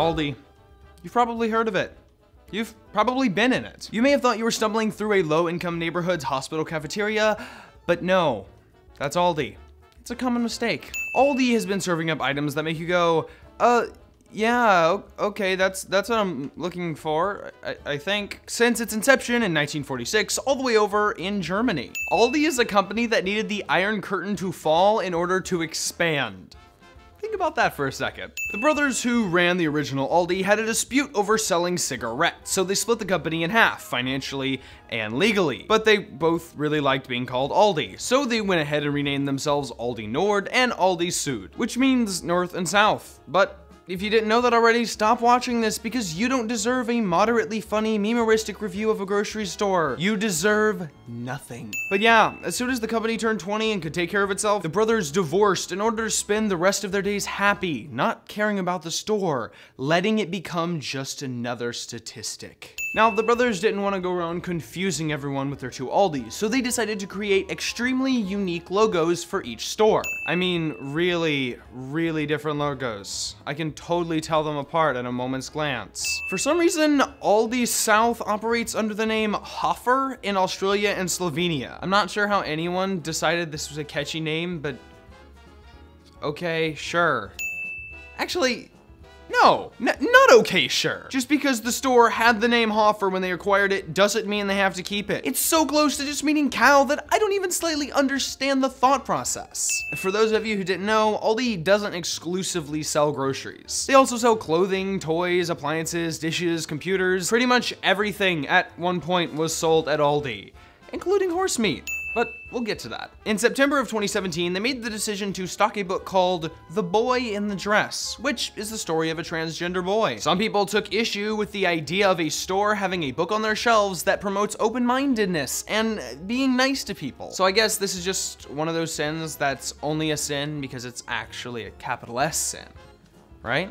Aldi. You've probably heard of it. You've probably been in it. You may have thought you were stumbling through a low-income neighborhood's hospital cafeteria, but no, that's Aldi. It's a common mistake. Aldi has been serving up items that make you go, yeah, okay, that's what I'm looking for, I think. Since its inception in 1946, all the way over in Germany. Aldi is a company that needed the Iron Curtain to fall in order to expand. Think about that for a second. The brothers who ran the original Aldi had a dispute over selling cigarettes, so they split the company in half, financially and legally. But they both really liked being called Aldi, so they went ahead and renamed themselves Aldi Nord and Aldi Sud, which means North and South. But if you didn't know that already, stop watching this because you don't deserve a moderately funny, memeristic review of a grocery store. You deserve nothing. But yeah, as soon as the company turned 20 and could take care of itself, the brothers divorced in order to spend the rest of their days happy, not caring about the store, letting it become just another statistic. Now, the brothers didn't want to go around confusing everyone with their two Aldis, so they decided to create extremely unique logos for each store. I mean, really, really different logos. I can totally tell them apart at a moment's glance. For some reason, Aldi South operates under the name Hoffer in Australia and Slovenia. I'm not sure how anyone decided this was a catchy name, but okay, sure. Actually, no, not okay, sure. Just because the store had the name Hoffer when they acquired it doesn't mean they have to keep it. It's so close to just meaning cow that I don't even slightly understand the thought process. For those of you who didn't know, Aldi doesn't exclusively sell groceries. They also sell clothing, toys, appliances, dishes, computers. Pretty much everything at one point was sold at Aldi, including horse meat. But we'll get to that. In September of 2017, they made the decision to stock a book called The Boy in the Dress, which is the story of a transgender boy. Some people took issue with the idea of a store having a book on their shelves that promotes open-mindedness and being nice to people. So I guess this is just one of those sins that's only a sin because it's actually a capital S sin, right?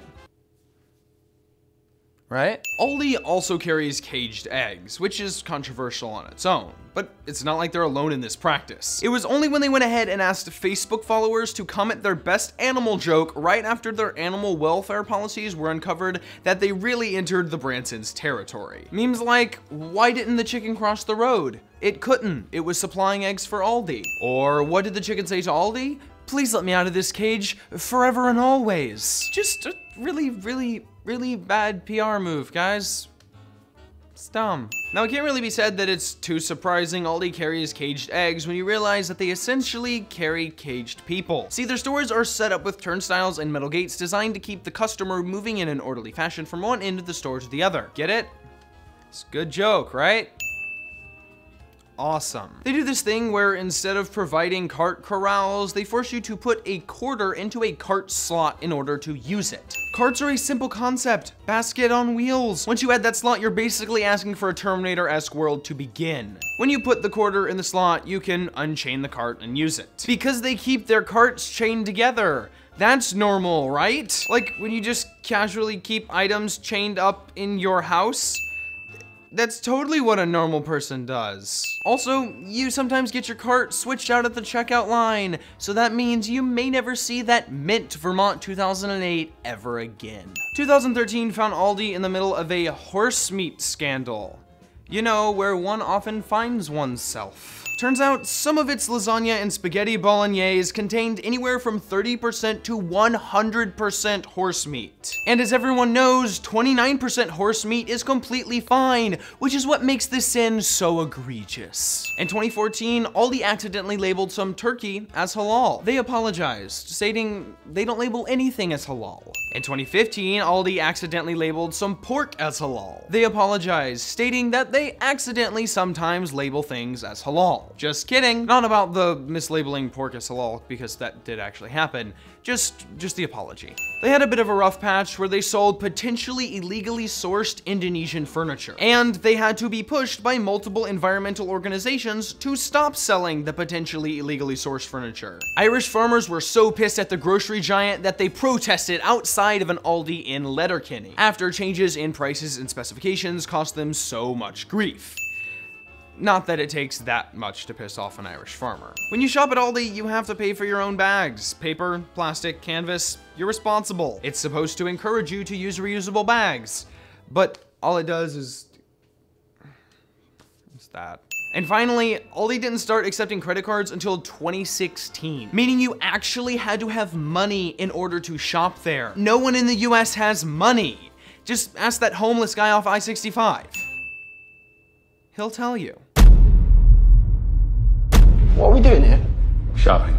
Right? Aldi also carries caged eggs, which is controversial on its own, but it's not like they're alone in this practice. It was only when they went ahead and asked Facebook followers to comment their best animal joke right after their animal welfare policies were uncovered that they really entered the Bransons' territory. Memes like, why didn't the chicken cross the road? It couldn't, it was supplying eggs for Aldi. Or what did the chicken say to Aldi? Please let me out of this cage forever and always. Just a really bad PR move, guys. It's dumb. Now, it can't really be said that it's too surprising Aldi carries caged eggs when you realize that they essentially carry caged people. See, their stores are set up with turnstiles and metal gates designed to keep the customer moving in an orderly fashion from one end of the store to the other. Get it? It's a good joke, right? Awesome. They do this thing where instead of providing cart corrals, they force you to put a quarter into a cart slot in order to use it. Carts are a simple concept, basket on wheels. Once you add that slot, you're basically asking for a Terminator-esque world to begin. When you put the quarter in the slot, you can unchain the cart and use it. Because they keep their carts chained together. That's normal, right? Like when you just casually keep items chained up in your house. That's totally what a normal person does. Also, you sometimes get your cart switched out at the checkout line, so that means you may never see that mint Vermont 2008 ever again. 2013 found Aldi in the middle of a horse meat scandal. You know, where one often finds oneself. Turns out some of its lasagna and spaghetti bolognese contained anywhere from 30% to 100% horse meat. And as everyone knows, 29% horse meat is completely fine, which is what makes this sin so egregious. In 2014, Aldi accidentally labeled some turkey as halal. They apologized, stating they don't label anything as halal. In 2015, Aldi accidentally labeled some pork as halal. They apologized, stating that they accidentally sometimes label things as halal. Just kidding. Not about the mislabeling pork as halal, because that did actually happen. Just the apology. They had a bit of a rough patch where they sold potentially illegally sourced Indonesian furniture, and they had to be pushed by multiple environmental organizations to stop selling the potentially illegally sourced furniture. Irish farmers were so pissed at the grocery giant that they protested outside of an Aldi in Letterkenny after changes in prices and specifications cost them so much grief. Not that it takes that much to piss off an Irish farmer. When you shop at Aldi, you have to pay for your own bags. Paper, plastic, canvas, you're responsible. It's supposed to encourage you to use reusable bags. But all it does is that. And finally, Aldi didn't start accepting credit cards until 2016, meaning you actually had to have money in order to shop there. No one in the US has money. Just ask that homeless guy off I-65. He'll tell you. What are we doing here? Shopping.